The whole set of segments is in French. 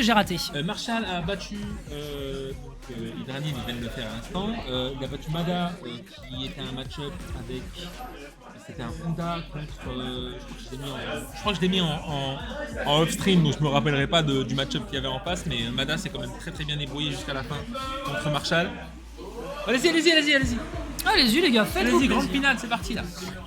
j'ai raté. Marshall a battu Hydranin, il vient de le faire à l'instant. Il a battu Mada, qui était un match-up avec. C'était un Honda contre. Je crois que je l'ai mis en off-stream, donc je me rappellerai pas du match-up qu'il y avait en face, mais Mada s'est quand même très très bien débrouillé jusqu'à la fin contre Marshall. Allez-y. Allez-y les gars, faites-vous Allez-y, plaisir. grande finale, c'est parti là.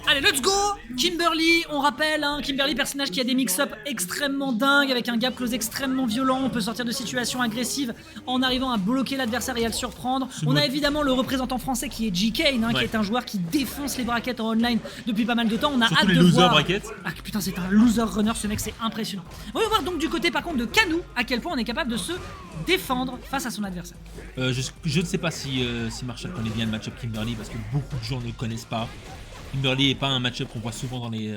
Allez, let's go. Kimberly, on rappelle, hein, Kimberly, personnage qui a des mix-up extrêmement dingues, avec un gap close extrêmement violent. On peut sortir de situations agressives en arrivant à bloquer l'adversaire et à le surprendre. On a évidemment le représentant français qui est G-Kane, hein, qui est un joueur qui défonce les brackets en online depuis pas mal de temps. On a Surtout hâte les de loser voir. brackets. Ah putain, c'est un loser runner, ce mec, c'est impressionnant. On va voir donc du côté par contre de Kanou, à quel point on est capable de se défendre face à son adversaire. Je ne sais pas si Marshall connaît bien le match-up Kimberly, parce que beaucoup de gens ne le connaissent pas. Kimberly n'est pas un match-up qu'on voit souvent dans les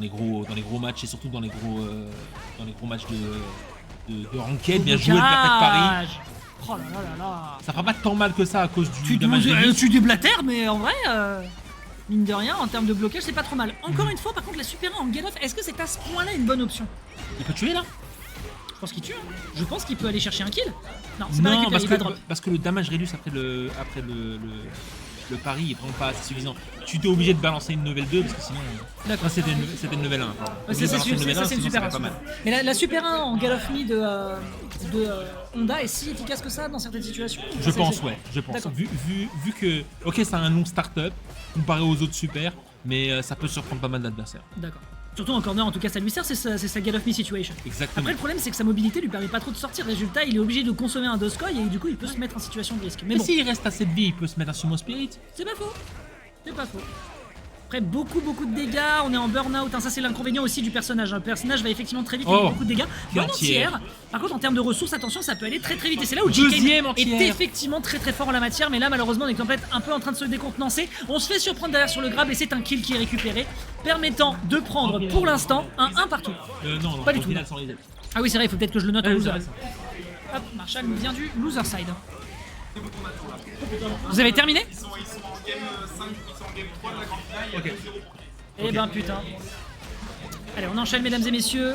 gros matchs, et surtout dans les gros matchs de ranked, bien joué de Perfect Paris. Oh là là là là. Ça fera pas tant mal que ça à cause du damage. Tu déblatères, mais en vrai, mine de rien, en termes de blocage, c'est pas trop mal. Encore une fois, par contre, la Super 1 en get-off, est-ce que c'est à ce point-là une bonne option? Il peut tuer là? Je pense qu'il tue. Hein. Je pense qu'il peut aller chercher un kill. Non, c'est pas récupéré, il va drop. Parce que le damage réduit après le pari est vraiment pas assez suffisant. Tu t'es obligé de balancer une level 2 parce que sinon. D'accord. C'était une level 1. C'est une Super 1. Mais la Super 1 en get-off me de Honda est si efficace que ça dans certaines situations? Je pense. Vu que. Ok, c'est un long start-up comparé aux autres super, mais ça peut surprendre pas mal d'adversaires. D'accord. Surtout en corner, en tout cas, ça lui sert, c'est sa get off me situation. Exactement. Après, le problème, c'est que sa mobilité lui permet pas trop de sortir. Résultat, il est obligé de consommer un Doskoy et du coup, il peut se mettre en situation de risque. Mais Et bon, s'il reste assez de vie, il peut se mettre un Sumo Spirit. c'est pas faux. C'est pas faux. Après, beaucoup de dégâts. On est en burn-out. Hein. Ça, c'est l'inconvénient aussi du personnage. Le personnage va effectivement très vite avec beaucoup de dégâts. Bonne entière. Par contre, en termes de ressources, attention, ça peut aller très vite. Et c'est là où G-Kane est effectivement très fort en la matière. Mais là, malheureusement, on est peut-être un peu en train de se décontenancer. On se fait surprendre derrière sur le grab et c'est un kill qui est récupéré, permettant de prendre pour l'instant un 1 partout. Non, pas du tout. Ah oui, c'est vrai, il faut peut-être que je le note en loser. Hop, Marshall nous vient du loser side. Vous avez terminé? Ils sont en game 5, ils sont en game 3 de la grande finale, il y a 2-0. Eh ben putain. Allez, on enchaîne mesdames et messieurs.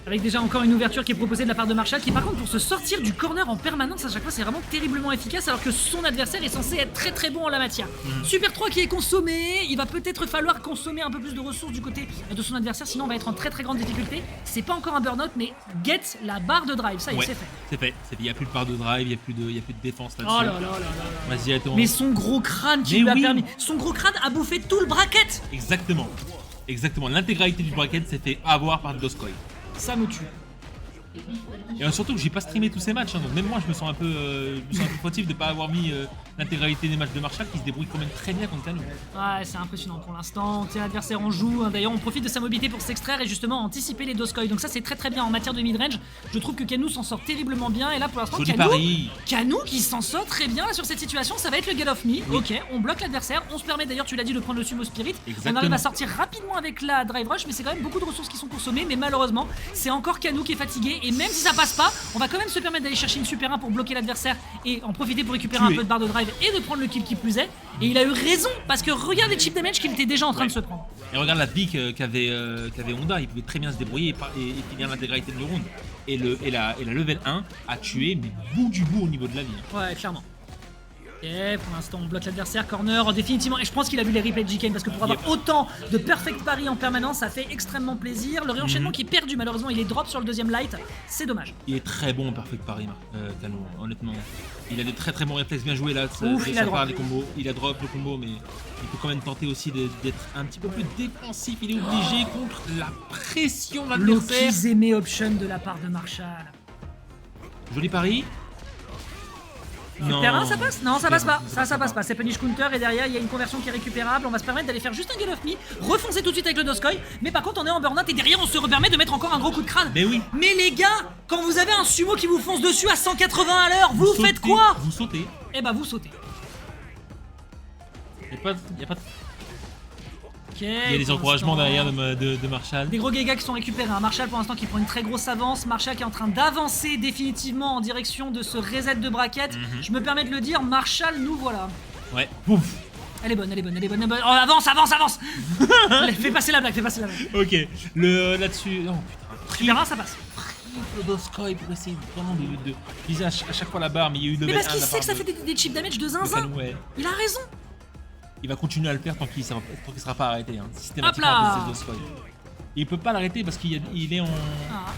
Avec déjà encore une ouverture qui est proposée de la part de Marshall, qui par contre pour se sortir du corner en permanence à chaque fois c'est vraiment terriblement efficace, alors que son adversaire est censé être très bon en la matière. Super 3 qui est consommé, il va peut-être falloir consommer un peu plus de ressources du côté de son adversaire, sinon on va être en très grande difficulté. C'est pas encore un burn-out, mais get la barre de drive, ça y est, c'est fait. C'est fait, il n'y a plus de barre de drive, il n'y a plus de défense là-dessus. Oh là là là là. Vas-y, attends. Mais son gros crâne qui lui a permis, son gros crâne a bouffé tout le bracket. Exactement, l'intégralité du bracket s'est fait avoir par Doskoy. Ça me tue. Et surtout que j'ai pas streamé tous ces matchs, hein, donc même moi je me sens un peu fautif de pas avoir mis l'intégralité des matchs de Marshall, qui se débrouille quand même très bien contre Kanou. Ouais, c'est impressionnant pour l'instant. L'adversaire en joue. D'ailleurs, on profite de sa mobilité pour s'extraire et justement anticiper les Doskoy. Donc ça, c'est très bien en matière de midrange. Je trouve que Kanou s'en sort terriblement bien. Et là, pour l'instant, Kanou qui s'en sort très bien là, sur cette situation. Ça va être le get off me. Oui. Ok, on bloque l'adversaire. On se permet d'ailleurs, tu l'as dit, de prendre le Sumo Spirit. Exactement. On arrive à sortir rapidement avec la Drive Rush, mais c'est quand même beaucoup de ressources qui sont consommées. Mais malheureusement, c'est encore Kanou qui est fatigué. Et même si ça passe pas, on va quand même se permettre d'aller chercher une Super 1 pour bloquer l'adversaire et en profiter pour récupérer un peu de barre de drive et de prendre le kill qui plus est. Et il a eu raison parce que regarde les chip damage qu'il était déjà en train de se prendre. Et regarde la pique qu'avait Honda, il pouvait très bien se débrouiller et finir l'intégralité de le round. Et la level 1 a tué mais bout du bout au niveau de la vie. Ouais, clairement. Ok, pour l'instant on bloque l'adversaire, corner définitivement, et je pense qu'il a vu les replays de G-Kane parce que pour avoir autant de perfect pari en permanence, ça fait extrêmement plaisir. Le réenchaînement qui est perdu, malheureusement il est drop sur le deuxième light, c'est dommage. Il est très bon en perfect pari, Kanou, honnêtement. Il a des très bons réflexes, bien joués là. Il a drop les combos. Il a drop le combo, mais il peut quand même tenter aussi d'être un petit peu plus défensif. Il est obligé contre la pression de l'adversaire. L'Okizeme option de la part de Marshall. Joli pari. Non. Terrain, ça passe? Non, ça passe pas. Ça passe pas. C'est punish counter et derrière il y a une conversion qui est récupérable. On va se permettre d'aller faire juste un get off me, refoncer tout de suite avec le Doskoy. Mais par contre, on est en burn-out et derrière on se permet de mettre encore un gros coup de crâne. Mais oui. Mais les gars, quand vous avez un sumo qui vous fonce dessus à 180 à l'heure, vous faites quoi? Vous sautez. Eh bah, vous sautez. Y a pas de... Okay, il y a des encouragements derrière de Marshall. Des gros dégâts qui sont récupérés. Un Marshall pour l'instant qui prend une très grosse avance. Marshall qui est en train d'avancer définitivement en direction de ce reset de bracket. Je me permets de le dire, Marshall, nous voilà. Ouais, pouf. Elle est bonne. Oh, avance. Fais passer la blague. Ok, là-dessus. Oh putain. Super 1, ça passe. le Doskoi pour essayer vraiment de viser à chaque fois la barre, mais il y a eu level Mais parce 1 qu'il de la sait que ça part fait des chip damage de de zinzin. Canou, ouais. Il a raison. Il va continuer à le faire tant qu'il sera pas arrêté. Hein. Hop Systématiquement, là. c'est Doskoi. Il peut pas l'arrêter parce qu'il est en... Ah,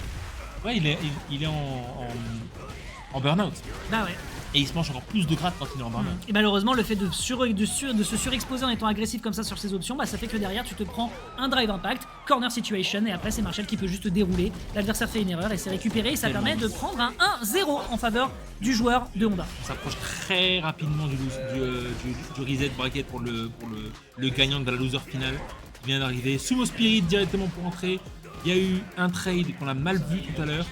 Ouais, il est en burn-out. bah ouais. Et il se mange encore plus de gratte quand il est en burn-out. Et malheureusement, le fait de se surexposer en étant agressif comme ça sur ses options, bah ça fait que derrière tu te prends un drive impact, corner situation, et après c'est Marshall qui peut juste dérouler. L'adversaire fait une erreur et c'est récupéré, et ça Tellement. permet de prendre un 1-0 en faveur du joueur de Honda. On s'approche très rapidement du reset bracket pour le gagnant de la loser finale qui vient d'arriver. Sumo Spirit directement pour entrer. Il y a eu un trade qu'on a mal vu tout à l'heure.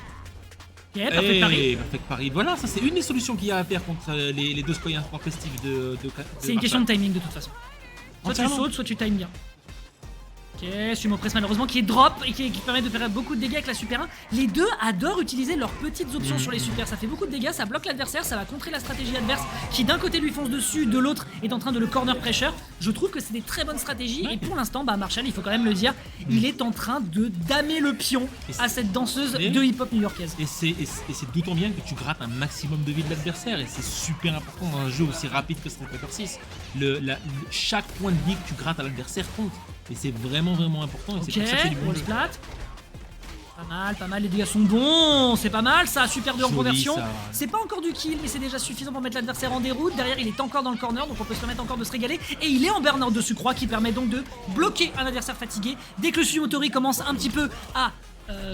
Ok, parfait pari. Perfect pari. Voilà, ça c'est une des solutions qu'il y a à faire contre les deux Skoyens festifs de C'est une question de timing de toute façon. Soit tu Entièrement. sautes, soit tu times bien. Ok, Sumo Press malheureusement qui est drop et qui permet de faire beaucoup de dégâts avec la Super 1. Les deux adorent utiliser leurs petites options sur les Super. Ça fait beaucoup de dégâts, ça bloque l'adversaire, ça va contrer la stratégie adverse qui d'un côté lui fonce dessus, de l'autre est en train de le corner pressure. Je trouve que c'est des très bonnes stratégies et pour l'instant, bah Marshall, il faut quand même le dire, il est en train de damer le pion à cette danseuse Mais- de hip-hop new-yorkaise. Et c'est d'autant bien que tu grattes un maximum de vie de l'adversaire et c'est super important dans un jeu aussi rapide que Street Fighter 6. Chaque point de vie que tu grattes à l'adversaire compte. Et c'est vraiment important et c'est Ok, pour ça que c'est du bon roll jeu. splat. Pas mal, les dégâts sont bons, c'est pas mal, ça, super 2 en Joli, conversion. ça. C'est pas encore du kill, mais c'est déjà suffisant pour mettre l'adversaire en déroute. Derrière, il est encore dans le corner, donc on peut se permettre encore de se régaler. Et il est en burn-out de Sucroix qui permet donc de bloquer un adversaire fatigué. Dès que le Sumotori commence un petit peu à,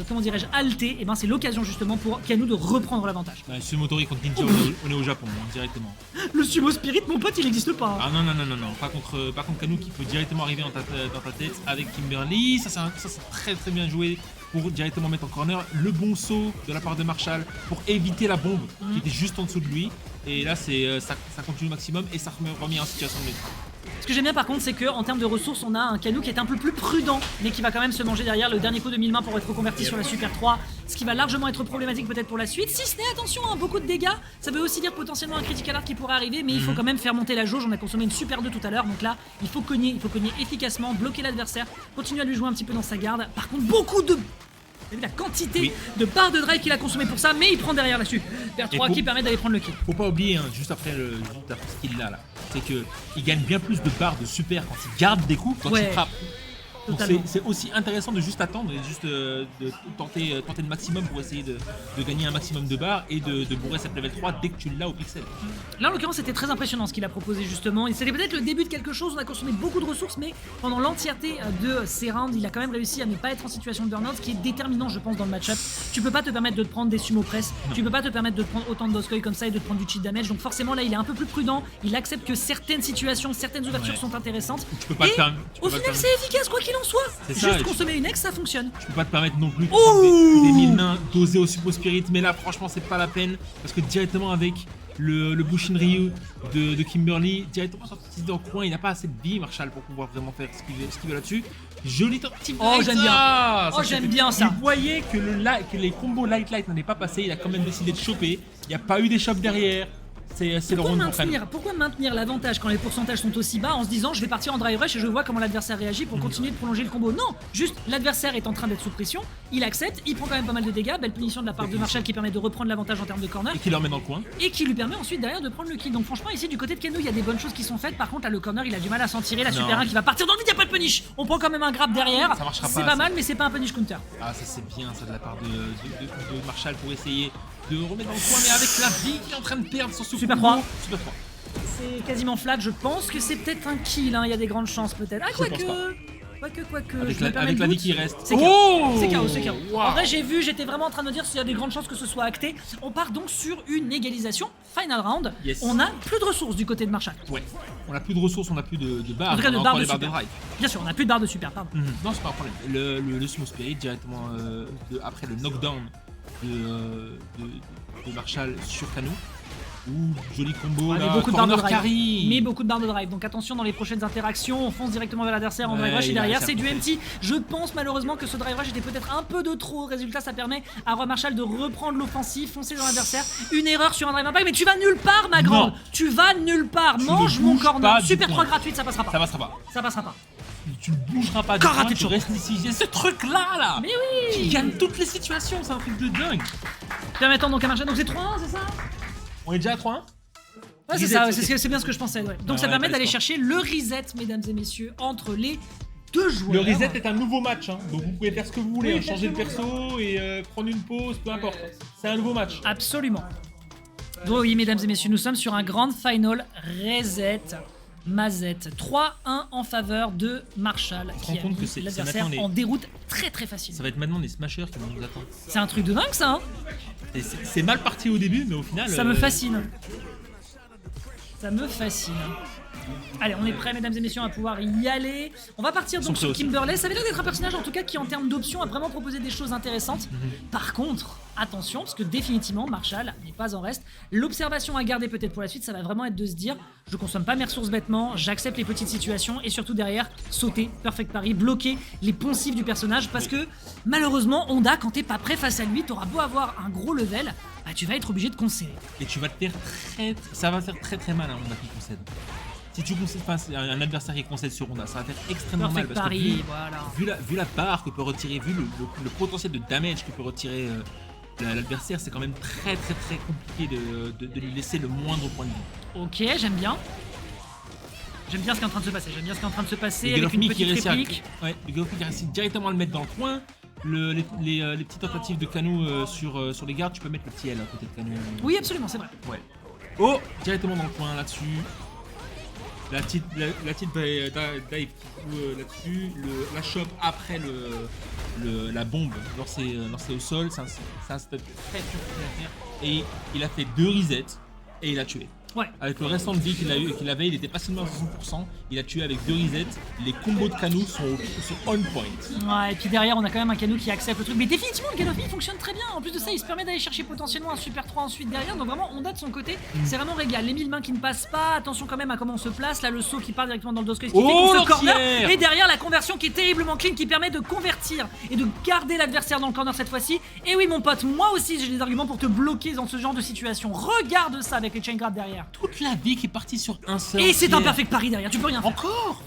comment dirais-je, halter, et ben c'est l'occasion justement pour Canou de reprendre l'avantage. Bah, Sumotori contre Ninja, on est au Japon, hein, directement. Le Sumo Spirit, mon pote, il n'existe pas. Ah non, pas contre Canou qui peut directement arriver dans ta tête avec Kimberly. Ça c'est très bien joué pour directement mettre en corner. Le bon saut de la part de Marshall pour éviter la bombe qui était juste en dessous de lui. Et là, ça continue au maximum et ça remet en situation de maîtrise. Ce que j'aime bien par contre, c'est qu'en termes de ressources, on a un Canou qui est un peu plus prudent, mais qui va quand même se manger derrière le dernier coup de 1000 mains pour être reconverti sur la Super 3, ce qui va largement être problématique peut-être pour la suite. Si ce n'est, attention, hein, beaucoup de dégâts, ça veut aussi dire potentiellement un critical art qui pourrait arriver, mais il faut quand même faire monter la jauge. On a consommé une Super 2 tout à l'heure, donc là, il faut cogner efficacement, bloquer l'adversaire, continuer à lui jouer un petit peu dans sa garde. Par contre, beaucoup de... Vous avez vu la quantité de barres de drive qu'il a consommé pour ça, mais il prend derrière la Super 3 qui permet d'aller prendre le kill. Faut pas oublier, hein, juste après ce qu'il a là, c'est qu'il gagne bien plus de barres de super quand il garde des coups quand il frappe. Donc Totalement. c'est aussi intéressant de juste attendre et juste de tenter le maximum pour essayer de gagner un maximum de barres et de bourrer cette level 3 dès que tu l'as au pixel. Là en l'occurrence c'était très impressionnant ce qu'il a proposé justement, et c'était peut-être le début de quelque chose. On a consommé beaucoup de ressources, mais pendant l'entièreté de ces rounds il a quand même réussi à ne pas être en situation de burn-out, ce qui est déterminant je pense dans le match-up. Tu peux pas te permettre de te prendre des sumo press, tu peux pas te permettre de te prendre autant de Doskoi comme ça et de te prendre du cheat damage, donc forcément là il est un peu plus prudent, il accepte que certaines situations, certaines ouvertures sont intéressantes, Tu peux pas te et permettre- tu peux au pas te final permettre- c'est efficace quoi qu'il en soit. C'est ça, Juste et consommer une ex ça fonctionne. Tu peux pas te permettre non plus de Ouh prendre des 1000 mains dosées au Super Spirit, mais là franchement c'est pas la peine parce que directement avec le Bushin Ryu de Kimberly, directement sorti dans le coin, il n'a pas assez de vie Marshall pour pouvoir vraiment faire ce qu'il veut là-dessus. Joli tentative de Oh, light, j'aime bien. ça, Oh, ça j'aime fait- bien ça. Il voyait que, que les combos light n'allaient pas passer, il a quand même décidé de choper, il n'y a pas eu des chops derrière. C'est le Pourquoi round pour Canou. pourquoi maintenir l'avantage quand les pourcentages sont aussi bas en se disant je vais partir en drive rush et je vois comment l'adversaire réagit pour continuer de prolonger le combo? Non, juste l'adversaire est en train d'être sous pression, il accepte, il prend quand même pas mal de dégâts, belle punition de la part de Marshall qui permet de reprendre l'avantage en termes de corner Et qui le remet dans le coin. et qui lui permet ensuite derrière de prendre le kill. Donc franchement ici du côté de Canou il y a des bonnes choses qui sont faites. Par contre là le corner il a du mal à s'en tirer, la Non. Super 1 qui va partir dans le vide, y a pas de punish, on prend quand même un grab derrière, Ça marchera c'est pas, pas ça. mal mais c'est pas un punish counter. Ah ça c'est bien ça de la part de Marshall pour essayer de remettre dans le coin, mais avec la vie qu'il est en train de perdre sur ce Super combo. 3. Super 3. C'est quasiment flat, je pense que c'est peut-être un kill, hein. Il y a des grandes chances peut-être. Ah Je pense quoique, Avec je me permets avec le la vie doute. qui reste. C'est KO. Oh C'est KO, c'est KO. Wow. En vrai, j'étais vraiment en train de me dire s'il y a des grandes chances que ce soit acté. On part donc sur une égalisation. Final round. Yes. On a plus de ressources du côté de Marshall. Ouais, on a plus de ressources, on a plus de barres, En tout cas, on de a barres encore de les barres de super. drive. Bien sûr, on a plus de barre de super, pardon. Non, c'est pas un problème. Le Sumo Spirit directement après le knockdown de Marshall sur Canou. Ouh, joli combo Ouais, mais là, beaucoup de barres de corner drive. carry. Mais beaucoup de barres de drive. Donc attention dans les prochaines interactions, on fonce directement vers l'adversaire en Ouais, drive rush et il a derrière réussi c'est à du couper. MT. Je pense malheureusement que ce drive rush était peut-être un peu de trop. Résultat, ça permet à Roi Marshall de reprendre l'offensive, foncer dans l'adversaire. Une erreur sur un drive impact, mais tu vas nulle part, ma grande. Non. Tu vas nulle part. Tu Mange ne mon bouges corner. pas du Super point. 3 gratuite, ça passera pas. Ça passera pas. Ça passera pas. tu ne bougeras pas du Karaté coin, tu chop. restes ici. J'ai ce truc-là, là Mais oui. qui gagne toutes les situations, c'est un truc de dingue. Permettant donc à Marshall, donc c'est 3-1, c'est ça? On est déjà à 3-1. Ouais, c'est Reset, ça, ok. c'est bien ce que je pensais. Ouais. Donc Ah ça ouais, permet pas d'aller l'espoir. chercher le reset, mesdames et messieurs, entre les deux joueurs. Le reset est un nouveau match, hein, donc vous pouvez faire ce que vous voulez, Oui, hein, changer de perso et prendre une pause, peu importe. C'est un nouveau match. Absolument. Donc oui, mesdames et messieurs, nous sommes sur un grand final reset. Mazette 3-1 en faveur de Marshall te qui rends a compte que mis c'est l'adversaire maintenant les- en déroute très facile. Ça va être maintenant les smashers qui vont nous attendre. C'est un truc de dingue ça, hein. Et c'est mal parti au début, mais au final. Ça me fascine. Ça me fascine. Allez, on est prêts, mesdames et messieurs, à pouvoir y aller. On va partir donc Sont sur prêts aussi. Kimberley. Ça avait l'air d'être un personnage, en tout cas, qui, en termes d'options, a vraiment proposé des choses intéressantes. Par contre, attention, parce que définitivement, Marshall n'est pas en reste. L'observation à garder peut-être pour la suite, ça va vraiment être de se dire je consomme pas mes ressources bêtement, j'accepte les petites situations et surtout derrière, sauter, perfect parry, bloquer les poncifs du personnage parce que malheureusement, Honda, quand t'es pas prêt face à lui, t'auras beau avoir un gros level, bah, tu vas être obligé de concéder. Et tu vas te faire ça va faire très mal à Honda qui concède. Si tu concèdes pas un adversaire qui concède sur Honda, ça va faire extrêmement mal Perfect parce que parry, voilà. vu la barre que peut retirer, vu le potentiel de damage que peut retirer l'adversaire, c'est quand même très compliqué de lui laisser le moindre point de vie. Ok, j'aime bien. J'aime bien ce qui est en train de se passer. J'aime bien ce qui est en train de se passer Le avec une Galofmi qui petite réussit réplique. le Galofmi qui réussit directement à le mettre dans le coin. Les petites tentatives de Kanou sur les gardes, tu peux mettre le petit L à côté de Kanou. Oui, absolument, c'est vrai. Ouais. Oh, directement dans le coin là-dessus. La petite dive là-dessus, la chope après la bombe lancée au sol, c'est un step très dur à faire. Et il a fait 2 resets et il a tué. Ouais. Avec le restant de vie qu'il avait, il était facilement à 60%, il a tué avec 2 resets, les combos de Kanou sont on point. Ouais, et puis derrière, on a quand même un Kanou qui accepte le truc. Mais définitivement, le Galofmi fonctionne très bien. En plus de ça, il se permet d'aller chercher potentiellement un Super 3 ensuite derrière. Donc vraiment, Honda de son côté, c'est vraiment régal. Les 1000 mains qui ne passent pas. Attention quand même à comment on se place. Là, le saut qui part directement dans le dosqueux, ce qui fait qu'on se corner. l'entière Et derrière, la conversion qui est terriblement clean, qui permet de convertir et de garder l'adversaire dans le corner cette fois-ci. Et oui, mon pote, moi aussi, j'ai des arguments pour te bloquer dans ce genre de situation. Regarde ça avec les chain grabs derrière. Toute la vie qui est partie sur un seul. Et c'est un tiers. perfect pari derrière. Tu peux rien faire.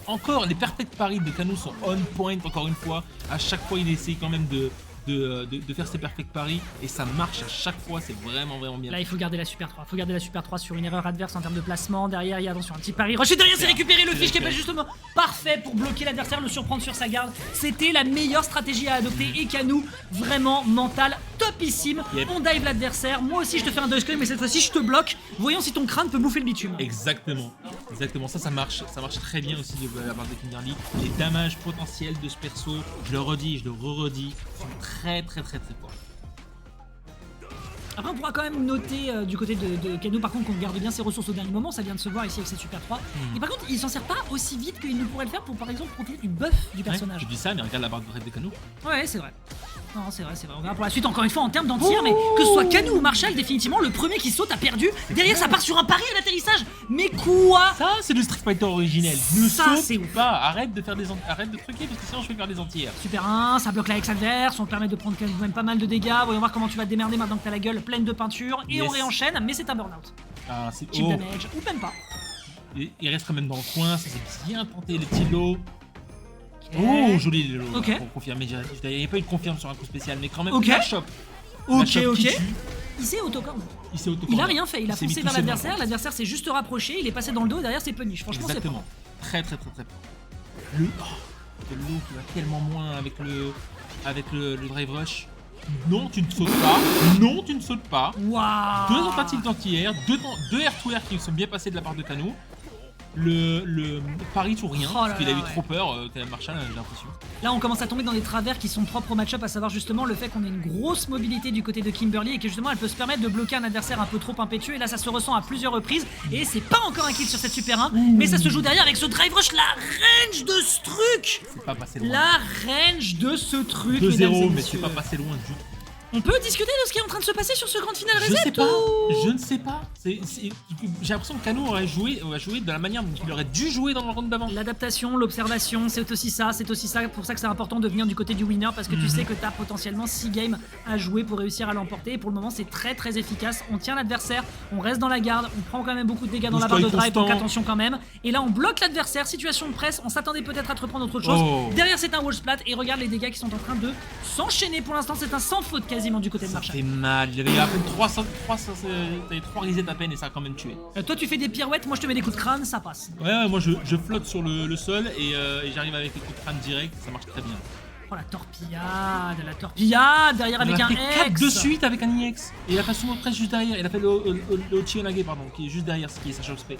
Encore, les perfect paris de Kanou sont on point encore une fois. À chaque fois, il essaye quand même de faire ses perfect paris et ça marche à chaque fois, c'est vraiment bien. Là, il faut garder la Super 3. Il faut garder la Super 3 sur une erreur adverse en termes de placement. Derrière, il y a attention, un petit pari. Rush et derrière, c'est récupéré le fiche qui est pas justement parfait pour bloquer l'adversaire, le surprendre sur sa garde. C'était la meilleure stratégie à adopter. Et Kanou, vraiment mental topissime. Yep. On dive l'adversaire. Moi aussi, je te fais un dodge, mais cette fois-ci, je te bloque. Voyons si ton crâne peut bouffer le bitume. Exactement, ça marche très bien aussi de la part de Kimberly. Les damages potentiels de ce perso, je le redis, je le re-redis, sont très forts. Après, on pourra quand même noter du côté de Kanou, par contre, qu'on garde bien ses ressources au dernier moment. Ça vient de se voir ici avec ses Super 3. Et par contre, il s'en sert pas aussi vite qu'il ne pourrait le faire pour, par exemple, profiter du buff du personnage. Tu dis ça, mais regarde la barre de raid de Kanou. Ouais, c'est vrai. Non, c'est vrai. On verra pour la suite, encore une fois, en termes d'entière, mais que ce soit Kanou ou Marshall, définitivement, le premier qui saute a perdu. Derrière, ça part sur un pari à l'atterrissage. Mais quoi? Ça, c'est le Street Fighter originel. Ne Ça, saute c'est ouf. pas, arrête de truquer parce que sinon je vais faire des entières. Super 1, ça bloque l'axe adverse, on te permet de prendre quand même pas mal de dégâts. Voyons voir comment tu vas te démerder maintenant que t'as la gueule pleine de peinture. Et Yes. on réenchaîne, mais c'est un burn-out. Ah, c'est Chip damage, ou même pas. Il reste quand même dans le coin, ça c'est bien tenté les petits lots. Oh, joli les lots. Ok. Pour confirmer, il n'y a pas eu de confirme sur un coup spécial, mais quand même, Ok. la shop. La Ok, shop qui ok. tue, Il s'est autocorn. il s'est auto. Il a rien fait, il a s'est mis foncé tout vers seul dans l'adversaire, le l'adversaire s'est juste rapproché, il est passé dans le dos et derrière c'est punish. Franchement, c'est Exactement. Très fort. Le lot qui va tellement moins avec le drive rush. Non, tu ne sautes pas. Non, tu ne sautes pas. Waouh. 2 tentatives d'anti-air, 2 air to air qui sont bien passés de la part de Kanou. Le pari tout rien, Oh là parce qu'il a là, eu ouais. trop peur, Marshall, j'ai l'impression. Là, on commence à tomber dans des travers qui sont propres au match-up, à savoir justement le fait qu'on ait une grosse mobilité du côté de Kimberly et que justement elle peut se permettre de bloquer un adversaire un peu trop impétueux. Et là, ça se ressent à plusieurs reprises. Et c'est pas encore un kill sur cette Super 1, mais ça se joue derrière avec ce drive rush, la range de ce truc. C'est pas passé loin. La range de ce truc, mesdames et 2-0, mais messieurs. c'est pas passé loin du tout. On peut discuter de ce qui est en train de se passer sur ce grand final Je reset sais pas, ou- je ne sais pas. J'ai l'impression que Kano aurait joué de la manière dont il aurait dû jouer dans le round d'avant. L'adaptation, l'observation, c'est aussi ça, pour ça que c'est important de venir du côté du winner parce que tu sais que tu as potentiellement 6 games à jouer pour réussir à l'emporter et pour le moment c'est très très efficace, on tient l'adversaire, on reste dans la garde, on prend quand même beaucoup de dégâts dans la barre de drive donc attention quand même et là on bloque l'adversaire, situation de presse, on s'attendait peut-être à te reprendre autre chose, derrière c'est un wall splat et regarde les dégâts qui sont en train de s'enchaîner pour l'instant c'est un sans faute quasiment du côté de Ça Marshall. fait mal, il y avait à peine 300 t'avais 3 resets à peine et ça a quand même tué. Toi tu fais des pirouettes, moi je te mets des coups de crâne, ça passe. Ouais, moi je flotte sur le sol et j'arrive avec les coups de crâne direct, ça marche très bien. Oh la torpillade derrière avec un Il a fait 4 X de suite avec un IX et il a fait souvent presse juste derrière, il a fait le Ochionage pardon, qui est juste derrière, ce qui est sa choc spé.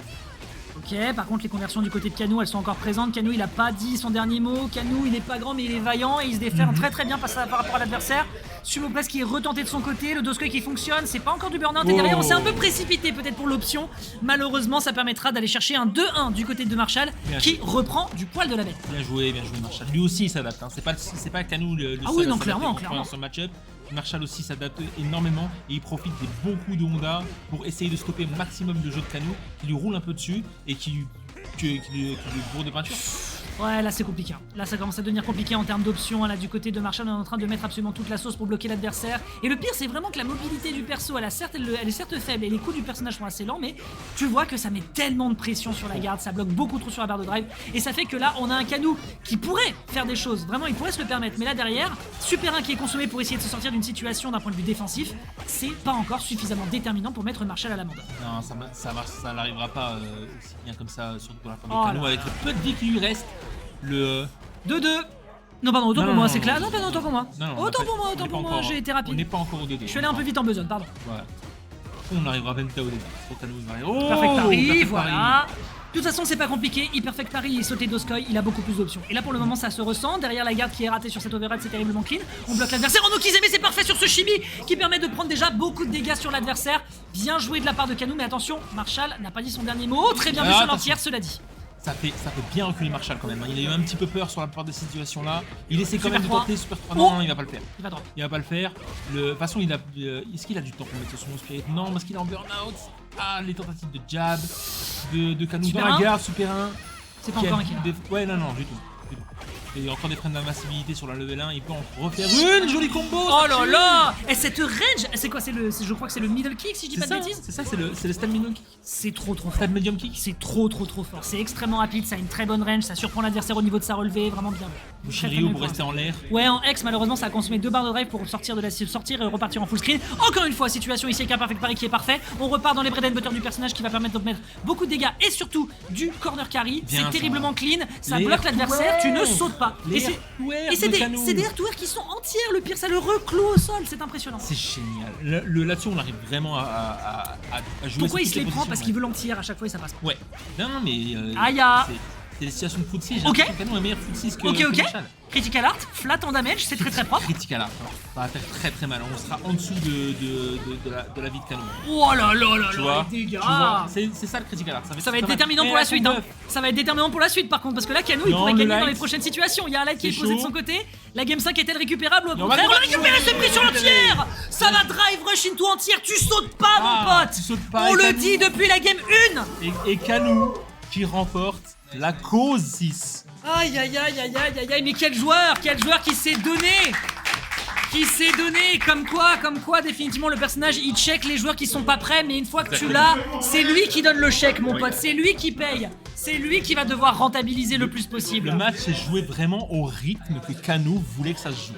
Ok, par contre les conversions du côté de Kanu elles sont encore présentes. Kanu il a pas dit son dernier mot. Kanu il est pas grand mais il est vaillant et il se défère très très bien par rapport à l'adversaire. Sumo Press qui est retenté de son côté, le Doskoi qui fonctionne, c'est pas encore du burn-out et derrière on s'est un peu précipité peut-être pour l'option. Malheureusement ça permettra d'aller chercher un 2-1 du côté de Marshall qui reprend du poil de la bête. Bien joué Marshall. Lui aussi il s'adapte, hein. C'est pas Kanu le Ah seul oui à non s'adapter clairement. dans son match-up. Marshall aussi s'adapte énormément et il profite des beaucoup de Honda pour essayer de stopper au maximum le jeu de Kanu qui lui roule un peu dessus et qui lui bourre de peinture. Ouais, là c'est compliqué. Là ça commence à devenir compliqué en termes d'options. Là du côté de Marshall, on est en train de mettre absolument toute la sauce pour bloquer l'adversaire. Et le pire, c'est vraiment que la mobilité du perso, elle est certes faible et les coups du personnage sont assez lents, mais tu vois que ça met tellement de pression sur la garde, ça bloque beaucoup trop sur la barre de drive. Et ça fait que là, on a un Kanu qui pourrait faire des choses. Vraiment, il pourrait se le permettre. Mais là derrière, Super 1 qui est consommé pour essayer de se sortir d'une situation d'un point de vue défensif, c'est pas encore suffisamment déterminant pour mettre Marshall à l'amende. Non, ça n'arrivera pas aussi bien comme ça, surtout pour la fin de Oh Kanu là avec là. le peu de vie qui lui reste. Le 2-2. Non pardon, autant pour moi, c'est clair. Non, pardon, autant pour moi. Autant pour moi, j'ai été On rapide. n'est pas encore au 2-2. Je suis allé un peu vite en besogne, pardon. Voilà. On arrivera même pas au début. Perfect Parry, voilà. De toute façon, c'est pas compliqué. Hyperfect Parry, il est sauté Doskoi, il a beaucoup plus d'options. Et là, pour le moment, ça se ressent. Derrière la garde qui est ratée sur cette overhead, c'est terriblement clean. On bloque l'adversaire. Oh, Nokizeme, c'est parfait sur ce Chibi qui permet de prendre déjà beaucoup de dégâts sur l'adversaire. Bien joué de la part de Kanu, mais attention, Marshall n'a pas dit son dernier mot. Très bien vu sur l'entière, cela dit. Ça fait bien reculer Marshall quand même. Hein. Il a eu un petit peu peur sur la plupart des situations là. Il essaie quand Super même de 3. tenter Super 3. Non, il va pas le faire. Il va droit. Il va pas le faire. De toute façon, est-ce qu'il a du temps pour mettre son spirit? Non, parce qu'il est en burn-out. Ah, les tentatives de jab, de Kanu dans la garde, Super 1. C'est pas encore inquiétant. Ouais, non, du tout. Et il y a encore des freins d'invincibilité sur la level 1, il peut en refaire une jolie combo. Oh là là. Et cette range, c'est quoi? Je crois que c'est le middle kick si je dis pas de bêtises. C'est ça, c'est le stab middle kick. C'est trop fort. Stab medium kick. C'est trop fort. C'est extrêmement rapide, ça a une très bonne range, ça surprend l'adversaire au niveau de sa relevée, vraiment bien. Shiryu pour rester en l'air. Ouais, en X, malheureusement, ça a consommé 2 barres de drive pour sortir et repartir en full screen. Encore une fois, situation ici avec un Perfect Parry qui est parfait. On repart dans les bread and butter du personnage qui va permettre de mettre beaucoup de dégâts et surtout du corner carry. C'est terriblement clean, ça bloque l'adversaire, tu ne sautes pas. Et c'est des air to air qui sont entières, le pire, ça le recloue au sol, c'est impressionnant. C'est génial. Là-dessus, on arrive vraiment à jouer. Pourquoi il se les prend? Parce qu'il veut l'anti-air à chaque fois et ça passe pas. Ouais. Non, mais. Aïe. C'est des situations de foot 6. Ok. J'ai Kanu est meilleur foot 6 que Marshall. Critical Art, flat en damage, c'est très propre. Critical Art, ça va faire très mal. On sera en dessous de la vie de Kanu. Oh là Tu vois, les dégâts. c'est ça le Critical Art. Ça va être déterminant pour la suite. Hein. Ça va être déterminant pour la suite par contre, parce que là Kanu il pourrait gagner dans les prochaines situations. Il y a un light qui est posé de son côté. La game 5 est-elle récupérable? Au contraire, on l'a récupéré, c'est pris sur l'entière. Ça va drive rush into entière. Tu sautes pas, mon pote. Tu sautes pas. On le dit depuis la game 1. Et Kanu qui remporte la cause 6. Aïe, mais quel joueur qui s'est donné. Comme quoi définitivement le personnage il check les joueurs qui sont pas prêts, mais une fois que tu l'as, c'est lui qui donne le chèque, mon pote, c'est lui qui paye, c'est lui qui va devoir rentabiliser le plus possible. Le match s'est joué vraiment au rythme que Kanu voulait que ça se joue.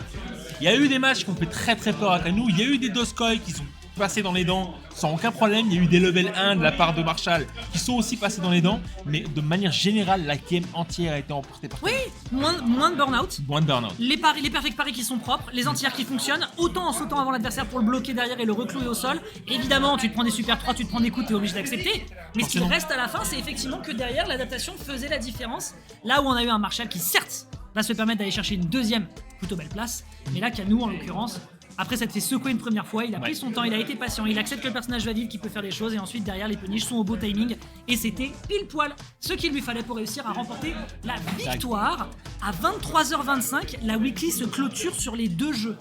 Il y a eu des matchs qui ont fait très peur à Kanu, il y a eu des Doskoi qui sont passés dans les dents sans aucun problème, il y a eu des level 1 de la part de Marshall qui sont aussi passés dans les dents, mais de manière générale la game entière a été emportée par Kanu. Oui, moins de burn-out. Moins de burn-out. Les perfect paris qui sont propres, les entières qui fonctionnent, autant en sautant avant l'adversaire pour le bloquer derrière et le reclouer au sol. Évidemment, tu te prends des super 3, tu te prends des coups, t'es obligé d'accepter. Mais ce qu'il reste à la fin, c'est effectivement que derrière, l'adaptation faisait la différence. Là où on a eu un Marshall qui, certes, va se permettre d'aller chercher une deuxième plutôt belle place, mais là, Kanu, en l'occurrence, après s'être fait secouer une première fois, il a pris son temps, il a été patient, il accepte que le personnage valide, qu'il peut faire des choses, et ensuite derrière les punishes sont au beau timing, et c'était pile poil ce qu'il lui fallait pour réussir à remporter la victoire. À 23h25, la weekly se clôture sur les 2 jeux.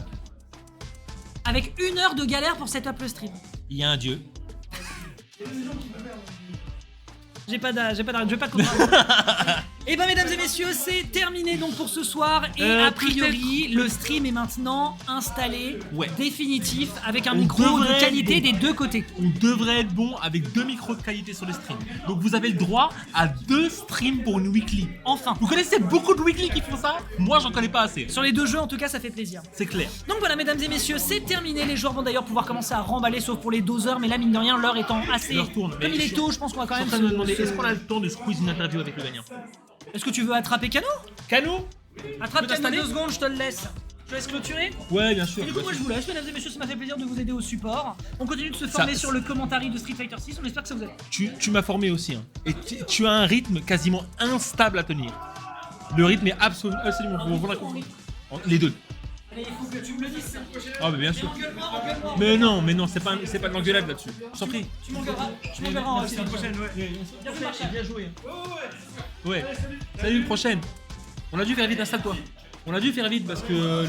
avec 1 heure de galère pour setup le stream. Il y a un dieu. J'ai pas d'arrêt, je vais pas te comprendre. Et ben mesdames et messieurs, c'est terminé donc pour ce soir et a priori le stream est maintenant installé, définitif, avec un micro de qualité des deux côtés. On devrait être bon avec 2 micros de qualité sur le stream. Donc vous avez le droit à 2 streams pour une weekly. Enfin. Vous connaissez beaucoup de weekly qui font ça? Moi j'en connais pas assez. Sur les 2 jeux en tout cas ça fait plaisir. C'est clair. Donc voilà mesdames et messieurs, c'est terminé. Les joueurs vont d'ailleurs pouvoir commencer à remballer sauf pour les doseurs, mais là mine de rien l'heure étant assez... L'heure tourne. Comme il est tôt, je pense qu'on va quand même se demander, est-ce qu'on a le temps de squeeze une interview avec le gagnant? Est-ce que tu veux attraper Cano? Cano? Attrape Cano t'installer 2 secondes, je te le laisse. Je te laisse clôturer. Ouais, bien sûr. Et du coup, moi je vous laisse, mesdames et messieurs, ça m'a fait plaisir de vous aider au support. On continue de se former sur le commentary de Street Fighter 6, on espère que ça vous aide. Tu m'as formé aussi, hein. Et tu as un rythme quasiment instable à tenir. Le rythme est absolument les deux. Mais il faut que tu me le dises. Ah, mais bien sûr. Engueule-moi. Mais non, c'est pas de l'engueulade là-dessus. Je t'en prie. Tu m'engueuleras. Tu m'engueuleras en Merci, la prochaine, ouais. Bien joué. Ouais. Salut, prochaine. On a dû faire vite, installe-toi. On a dû faire vite parce que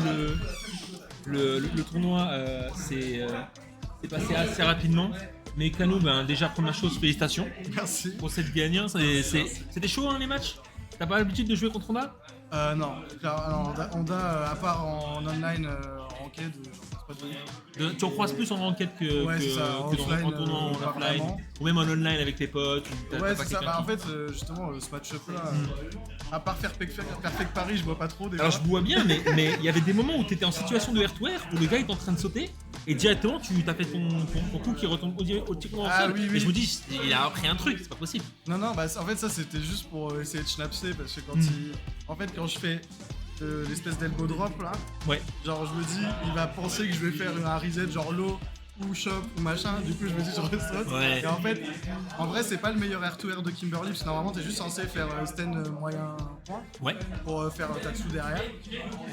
le tournoi s'est passé assez rapidement. Mais Cano, ben, déjà, première chose, félicitations. Merci. Pour cette gagnante. C'était chaud, hein, les matchs? T'as pas l'habitude de jouer contre Honda? Non. Alors, Honda, à part en online, en ranked, j'en pense pas de ouf. Tu en croises plus en ranked que c'est ça, dans en tournoi pas offline, vraiment. ou même en online avec tes potes. Ouais, c'est ça. Bah, en fait, justement, ce match-up là, à part Perfect Paris, je vois pas trop déjà. Alors je vois bien, mais il y avait des moments où tu étais en situation de R2R, où le gars est en train de sauter, et directement tu t'as fait ton coup qui retombe automatiquement en sol. Oui. Et je me dis, il a appris un truc, c'est pas possible. Non, bah en fait, ça c'était juste pour essayer de schnapser parce que quand je fais l'espèce d'elbow drop là, Ouais. genre je me dis, il va penser que je vais faire un reset genre low ou shop ou machin, du coup je me dis je ressaute. Ouais. Et en fait, en vrai, c'est pas le meilleur R2R de Kimberly parce que normalement t'es juste censé faire stand moyen point pour faire un Tatsu derrière.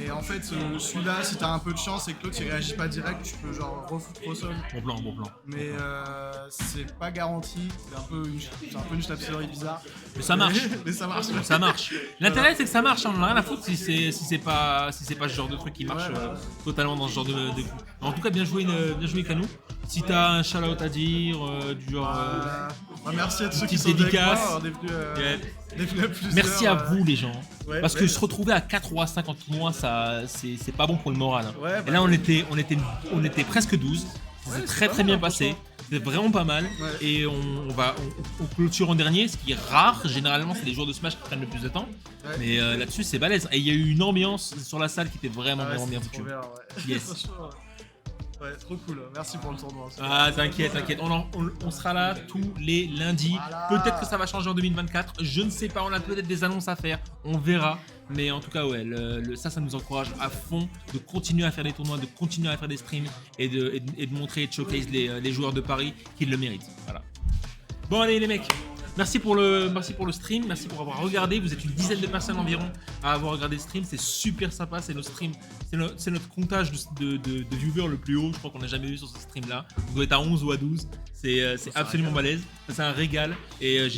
Et en fait, celui-là, si t'as un peu de chance et que l'autre il réagit pas direct, tu peux genre refoutre au sol. Bon plan. Mais c'est pas garanti, c'est un peu une tapisserie bizarre. Mais ça marche. Mais ça marche. Ça marche. L'intérêt c'est que ça marche, on en a rien à foutre si c'est pas ce genre de truc qui marche totalement dans ce genre de coup. En tout cas, bien joué Cano. Si t'as un shout-out à dire, du genre... merci à tous ceux qui petite sont avec dédicace. moi, on est venu à plusieurs. Merci à vous les gens. Parce que ouais. se retrouver à 4 ou à 5 en tournoi, ça c'est pas bon pour le moral. Hein. Ouais, et là on était presque 12. C'est très bien passé. C'est vraiment pas mal. Ouais. Et on clôture en dernier, ce qui est rare. Généralement c'est les joueurs de Smash qui prennent le plus de temps. Ouais. Mais là-dessus c'est balèze. Et il y a eu une ambiance sur la salle qui était vraiment bien foutue. foutue. Yes. Ouais, trop cool. Merci pour le tournoi. Ah, t'inquiète. On sera là tous les lundis. Voilà. Peut-être que ça va changer en 2024. Je ne sais pas, on a peut-être des annonces à faire. On verra. Mais en tout cas, ouais, ça nous encourage à fond de continuer à faire des tournois, de continuer à faire des streams et de montrer et de showcase les joueurs de Paris qui le méritent. Voilà. Bon, allez, les mecs. Merci pour le stream, merci pour avoir regardé. Vous êtes une dizaine de personnes environ à avoir regardé le stream, c'est super sympa, c'est notre stream, c'est notre comptage de viewers le plus haut, je crois qu'on n'a jamais eu sur ce stream là. On doit être à 11 ou à 12, c'est absolument balèze, c'est un régal et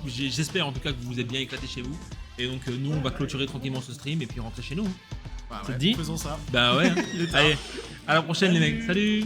j'espère en tout cas que vous vous êtes bien éclaté chez vous. Et donc nous on va clôturer tranquillement ce stream et puis rentrer chez nous. Ça te dit ? Faisons ça. Bah ouais. Allez, à la prochaine les mecs, salut.